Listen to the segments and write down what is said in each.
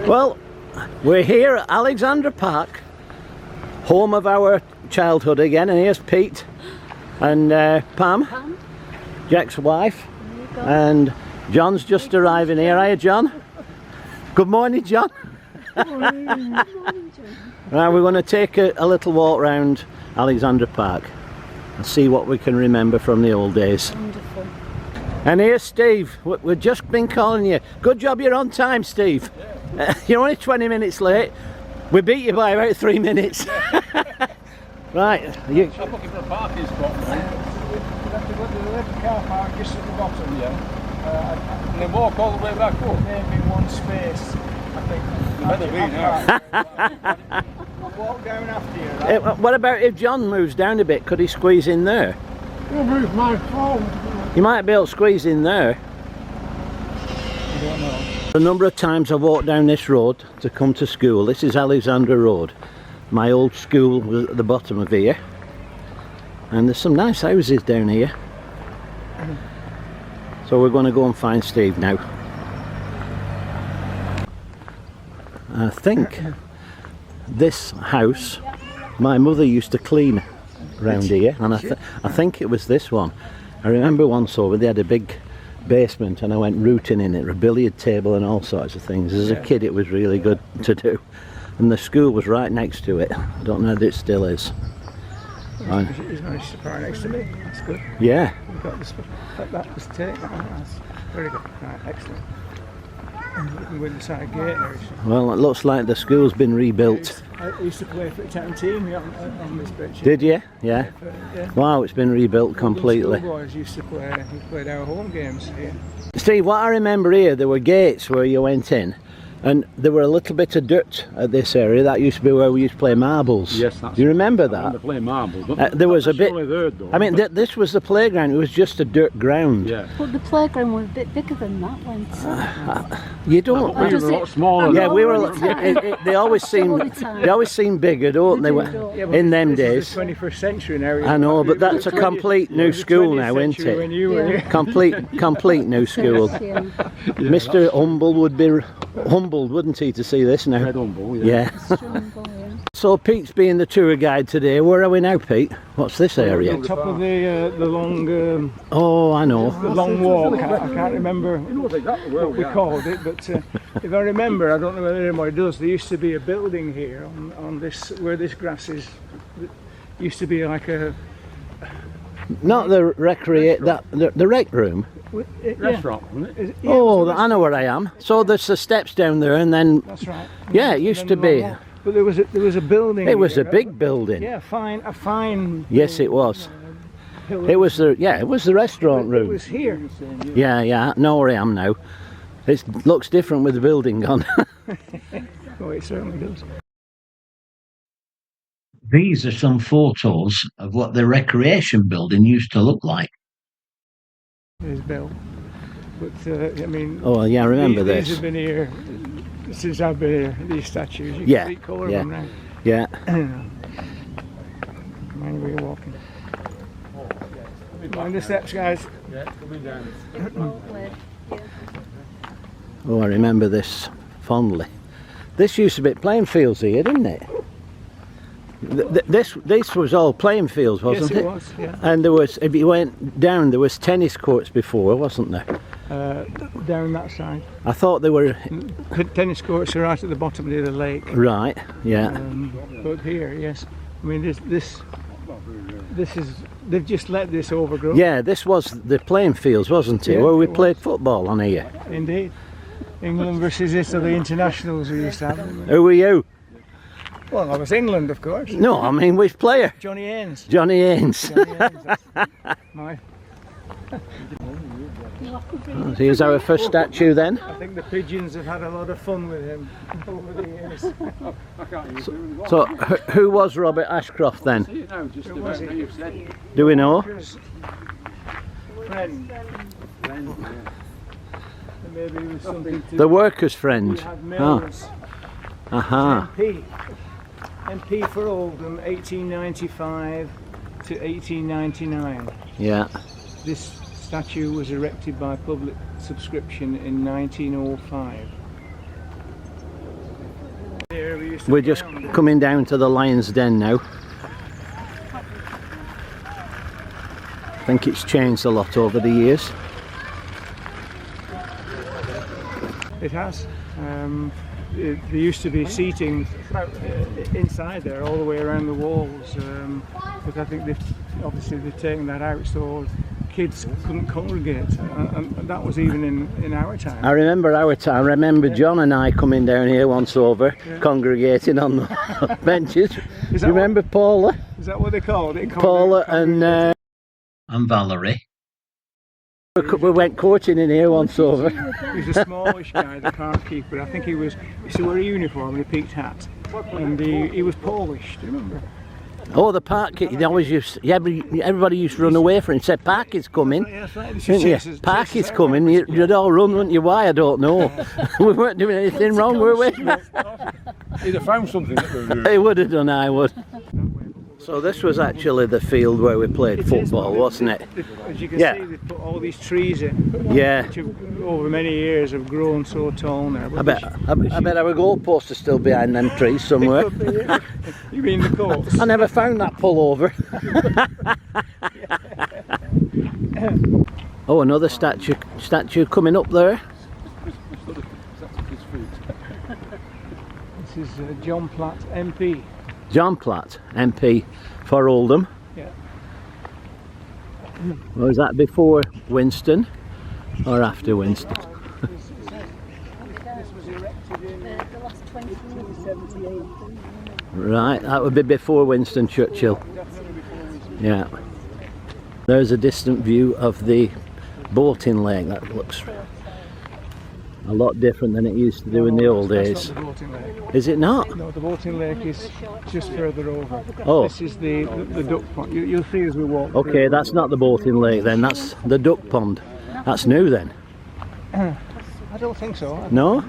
Well, we're here at Alexandra Park, home of our childhood again, and here's Pete and Pam, Jack's wife, and John's just arriving here. Hiya, John. Good morning, John. Good morning. Good morning, John. Right, we're going to take a little walk round Alexandra Park and see what we can remember from the old days. Wonderful. And here's Steve. We've just been calling you. Good job you're on time, Steve. You're only 20 minutes late. We beat you by about 3 minutes. Right. I'm looking for a parking spot. You have to go to the little car park just at the bottom, yeah. And then walk all the way back up. Maybe one space, I think. Better be now. Walk down after you, right? What about if John moves down a bit? Could he squeeze in there? You'll move my phone. You might be able to squeeze in there. I don't know. A number of times I've walked down this road to come to school. This is Alexandra Road. My old school was at the bottom of here. And there's some nice houses down here. So we're going to go and find Steve now. I think this house, my mother used to clean around here, and I think it was this one. I remember once over, they had a big basement and I went rooting in it, a billiard table and all sorts of things. As a kid it was really good to do, and the school was right next to it. I don't know if it still is. He's managed to park next to me. That's good. Yeah. We've got this, that was taken. That's very good. Right, excellent. And we can go inside the gate there. Well, it looks like the school's been rebuilt. I used to play for the town team on this pitch. Did you? Yeah. Yeah. Wow, it's been rebuilt completely. Schoolboys used to play. We played our home games here. Steve, what I remember here, there were gates where you went in, and there were a little bit of dirt at this area. That used to be where we used to play marbles. Yes, that's Do you remember I that? remember playing marbles. But There was a bit. There, though. I mean, this was the playground. It was just a dirt ground. Yeah. But the playground was a bit bigger than that one. You don't. We were a lot smaller. Yeah, we were. all the time. They always seem. All the time. They always seem bigger, don't they? Yeah, but In them this days. is the 21st century now. I know, but that's a complete new school now, isn't When it? you were Yeah. here. Complete new school. Yeah. Mr. Humble would be humbled, wouldn't he, to see this now? Red Humble, Yeah. Strong, yeah. So Pete's being the tour guide today. Where are we now, Pete? What's this area? On top of the long Oh, I know. the long walk. I can't remember what we called it, but if I remember, I don't know whether anybody does. There used to be a building here on this where this grass is. It used to be like a Not the the rec room. Restaurant, wasn't it? Oh, I know where I am. So there's the steps down there, and then That's right. yeah, it used to be. But there was a building. It was here, a big building. Yeah, a fine. Yes, it was. Hill. It was the restaurant It room. was here. Yeah, I know where I am now. It looks different with the building gone. Oh, it certainly does. These are some photos of what the recreation building used to look like. There's Bill. But I mean. Oh, yeah, I remember these this. have been here since I've been here. These statues. You Yeah, can see colour yeah. of them now. Yeah. Mind where you're walking. Mind the steps, guys. Yeah, coming down. Oh, I remember this fondly. This used to be playing fields here, didn't it? This was all playing fields, wasn't Yes, it was, yeah. And there was, if you went down, there was tennis courts before, wasn't there? Down that side. I thought they were The tennis courts are right at the bottom of the lake. right. Yeah. But here, yes. I mean, this is. They've just let this overgrow. Yeah, this was the playing fields, wasn't it? Yeah, Where we it played football on here. Indeed. England versus Italy internationals we used to have. Who were you? Well, I was England, of course. No, I mean which player? Johnny Haynes. Johnny Haynes. Johnny Haynes, that's my. Here's our first statue then. I think the pigeons have had a lot of fun with him over the years. I can't even do it. So, who was Robert Ashcroft then? See it now, just about now you've said. Do we know? Friend. Maybe it was something to The workers' we friend. had Ah, Mills. aha. MP for Oldham, 1895 to 1899. Yeah. This statue was erected by public subscription in 1905. here. We used to We're play just on. coming down to the Lion's Den now. I think it's changed a lot over the years. It has. There used to be seating inside there all the way around the walls, but I think obviously they've taken that out so kids couldn't congregate, and that was even in our time. I remember our time. I remember John and I coming down here once over, congregating on the benches. Is You that remember Paula? Is that what they called it? Paula and Valerie. We went coaching in here once over. He was a smallish guy, the park keeper. I think he used to wear a uniform and a peaked hat, and he was Polish. Do you remember? Oh, the park. They always used. Everybody used to run away from it and say, "Park is coming." Yeah, that's right. Didn't you? Park is coming. You'd all run, wouldn't you? Why? I don't know. We weren't doing anything wrong, were we? He'd have found something that we were doing. They would have done. I would. So this was actually the field where we played football, wasn't it? As you can Yeah. see, they put all these trees in, Yeah. which have, over many years have grown so tall now. I bet our goalposts are still behind them trees somewhere. You mean the courts? I never found that pullover. Oh, another statue coming up there. This is John Platt, MP. John Platt, MP for Oldham. Yeah. Was that before Winston or after Winston? This was erected in The last 20 years. 1978. Right, that would be before Winston Churchill. Definitely before this. Yeah. There's a distant view of the boating lake. That looks a lot different than it used to do in the old days. That's not the boating lake. Is it not? No, the boating lake is just further over. Oh. This is the duck pond. You'll see as we walk. Okay, through. that's not the boating lake then. That's the duck pond. That's new then. I don't think so. No?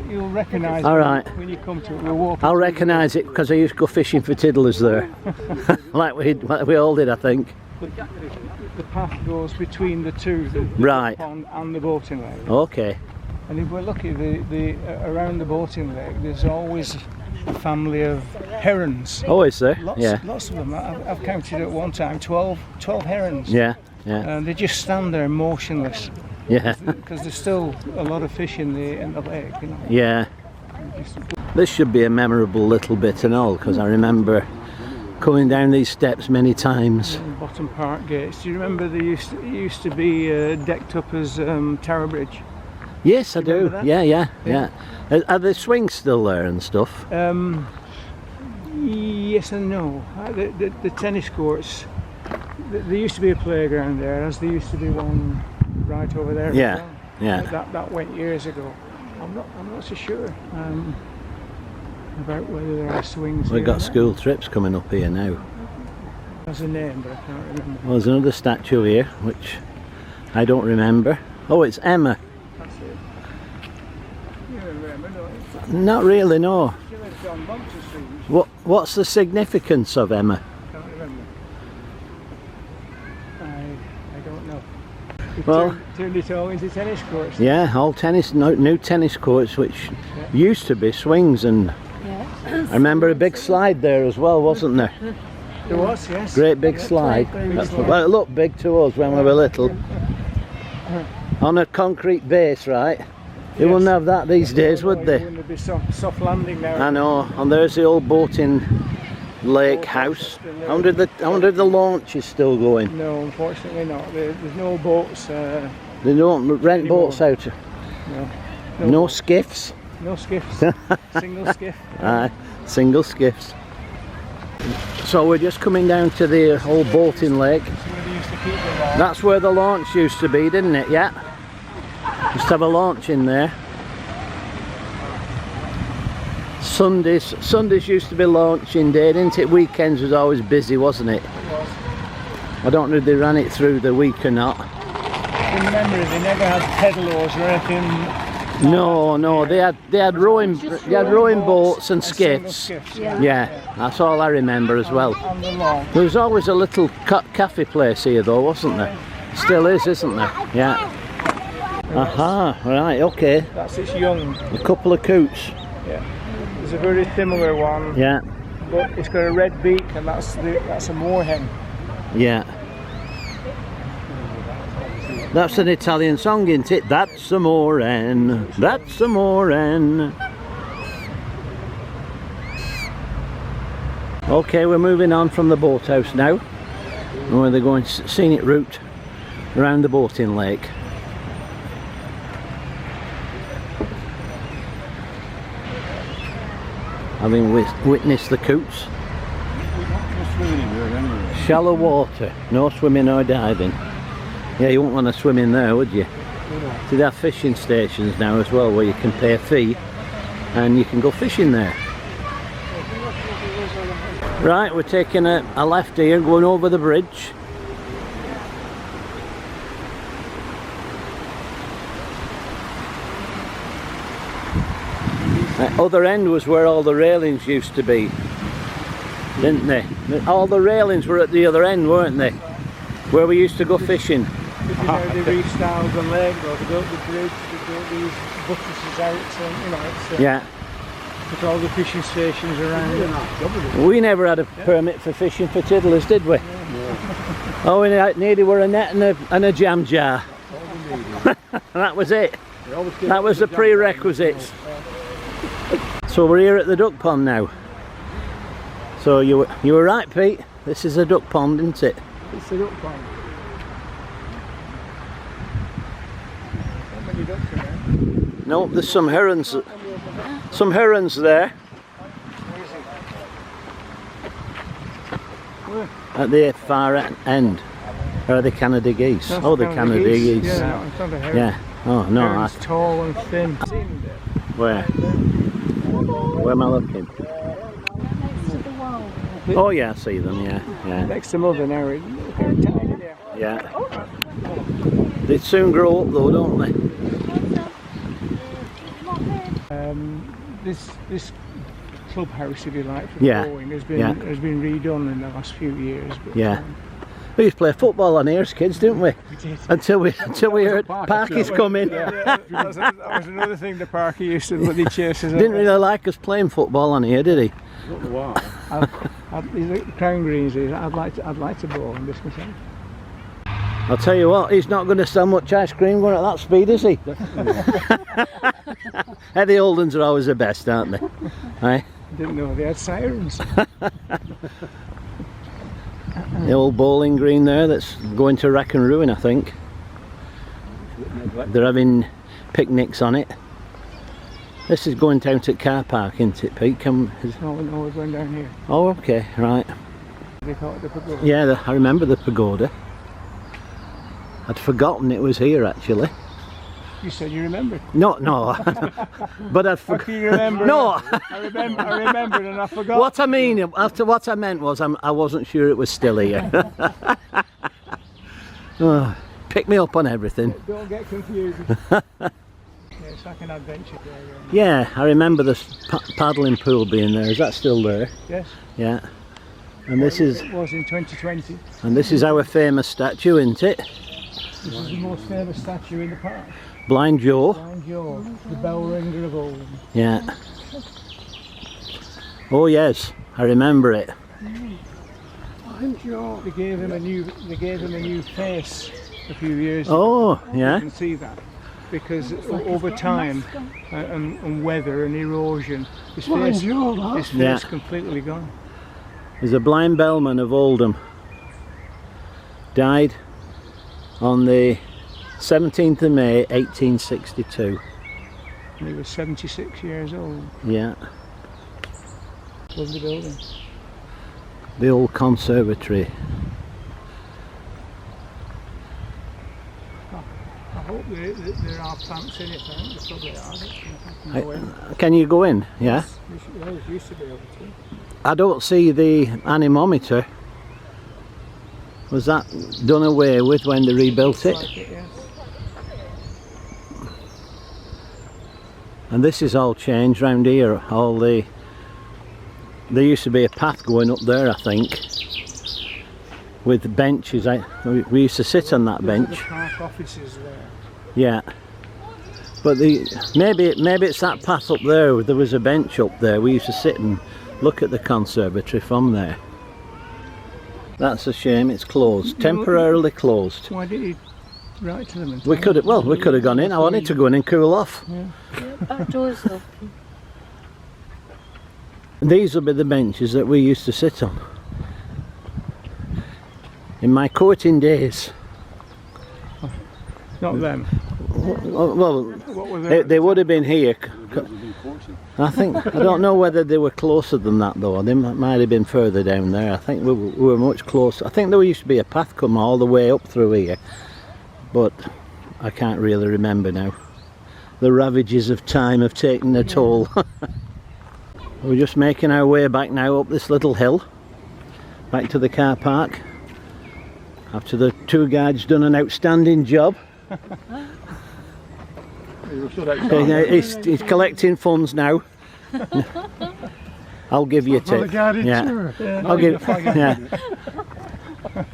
You'll recognise All it right. when you come to it. We'll walk. I'll recognise it because I used to go fishing for tiddlers there. like we all did, I think. The path goes between the two, the Right. duck pond and the boating lake. Okay. And if we're lucky, around the boating lake, there's always a family of herons. Oh, is there? Lots, Yeah. lots of them. I've counted at one time 12 herons. Yeah. Yeah. And they just stand there motionless Yeah. because there's still a lot of fish in the lake. You know. Yeah. This should be a memorable little bit and all because I remember coming down these steps many times. Bottom Park gates. Do you remember they used to be decked up as Tower Bridge? Yes, I do. remember that? Yeah. Are the swings still there and stuff? Yes and no. The tennis courts. There used to be a playground there, as there used to be one right over there. as Yeah, well. yeah. That went years ago. I'm not so sure about whether there are swings. We've here got or not. school trips coming up here now. Has a name, but I can't remember. Well, there's another statue here, which I don't remember. Oh, it's Emma. That's it. You remember, don't you? Not really, no. She lived on Monmouth Street. What's the significance of Emma? Can't remember. I don't know. We've Well- turned it all into tennis courts. Yeah, all tennis, new tennis courts, which used to be swings, and Yeah. I remember a big slide there as well, wasn't there? There was, yes. Great big slide. Well, it looked big to us when we were little. On a concrete base, right? They wouldn't have that these days, would they? Wouldn't be soft landing now. I know. And there's the old boating lake house. I wonder if the launch is still going. No, unfortunately not. There's no boats. They don't rent boats out. No. No skiffs. No skiffs. Single skiff. Aye, single skiffs. So we're just coming down to the old boating lake. That's where they used to keep the launch. That's where the launch used to be, didn't it? Yeah. Used to have a launch in there. Sundays used to be launching day, didn't it? Weekends was always busy, wasn't it? I don't know if they ran it through the week or not. Remember, they never had pedalers or anything. No, they had rowing boats and single skiffs. skiffs. Yeah, that's all I remember as well. On the launch. There was always a little cafe place here though, wasn't there? Still is, isn't there? Yeah. Aha, right, okay. That's its young. A couple of coots. Yeah. There's a very similar one. Yeah, But it's got a red beak, and that's a moorhen. yeah. That's an Italian song, isn't it? That's a moorhen. That's a moorhen. Okay, we're moving on from the boathouse now. And we're going scenic route around the boating lake. Having witnessed the coots. Shallow water, no swimming or diving. Yeah, you wouldn't want to swim in there, would you? See, they have fishing stations now as well, where you can pay a fee and you can go fishing there. Right, we're taking a left here, going over the bridge. The other end was where all the railings used to be, didn't they? All the railings were at the other end, weren't they? Where we used to go fishing. This is how they restyled the lake, though. They built the bridge, they built these buttresses out, and you know, it's Yeah. put all the fishing stations around it. We never had a permit for fishing for tiddlers, did we? Oh, we needed were a net and a jam jar. That was it. That was the prerequisites. So we're here at the duck pond now. So you were right, Pete. This is a duck pond, isn't it? It's a duck pond. How many ducks are there? No, there's some herons. Some herons there. At the far end. Are they Canada geese? That's Oh, the Canada geese. Yeah, it's not a heron. Yeah. Oh no. Heron's tall and thin. Where? Where am I looking? Next to the wall. Oh yeah, I see them. Yeah, yeah, Next to Mother now, they're tiny there. yeah. They soon grow up though, don't they? This clubhouse, if you like, for Yeah, rowing has yeah. been redone in the last few years. But, Yeah. We used to play football on here as kids, didn't we? we did. Until we heard Parky's coming. Yeah, that was another thing the Parky used to bloody chase us. Didn't really like us playing football on here, did he? He's like Crown Greens. I'd like to bowl on this myself. I'll tell you what, he's not going to sell much ice cream going at that speed, is he? Hey, the Oldhams are always the best, aren't they? Aye? Didn't know they had sirens. The old bowling green there that's going to rack and ruin, I think. They're having picnics on it. This is going down to car park, isn't it, Pete? No, we're going down here. Oh, okay, right. They call it the pagoda. Yeah, I remember the pagoda. I'd forgotten it was here, actually. You said you remembered. No, but I'd How forgotten. can you remember? No. I remembered and I forgot. What I mean, after what I meant was I wasn't sure it was still here. Oh, pick me up on everything. Don't get confused. Yeah, it's like an adventure there. Yeah, I remember the paddling pool being there. Is that still there? Yes. Yeah. And this is It was in 2020. our famous statue, isn't it? This is the most famous statue in the park. Blind Joe. Blind Joe, the bell ringer of Oldham. Yeah. Oh yes, I remember it. Blind Joe. They gave him a new face a few years ago. Oh, yeah. You can see that. Because over time and weather and erosion, his face completely gone. He's a blind bellman of Oldham. Died on the 17th of May 1862. And he was 76 years old. Yeah. Lovely building. The old conservatory. I hope there are plants in it. I think there probably are. Can you go in? Yeah. We used to be able to. I don't see the anemometer. Was that done away with when they rebuilt it? Like it, yes. And this is all changed round here. There used to be a path going up there, I think, with benches. We used to sit on that bench. The park offices there. Yeah. But maybe it's that path up there. There was a bench up there. We used to sit and look at the conservatory from there. That's a shame. It's closed, temporarily closed. Why did you write to them? And We could have. Well, we could have gone in. I wanted to go in and cool off. Yeah. Back door's open. These will be the benches that we used to sit on in my courting days. Not them. Well, What were they would have been here. I don't know whether they were closer than that though. They might have been further down there. I think we were much closer. I think there used to be a path come all the way up through here, but I can't really remember now. The ravages of time have taken their toll. We're just making our way back now up this little hill, back to the car park, after the tour guide's done an outstanding job. He's collecting funds now. I'll give you a tip. Yeah. I'll give. Yeah.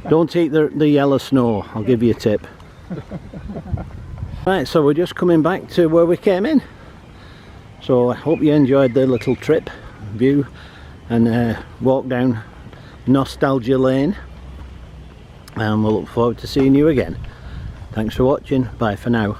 Don't eat the yellow snow. I'll give you a tip. Right, so we're just coming back to where we came in. So I hope you enjoyed the little trip view and walk down Nostalgia Lane. And we'll look forward to seeing you again. Thanks for watching. Bye for now.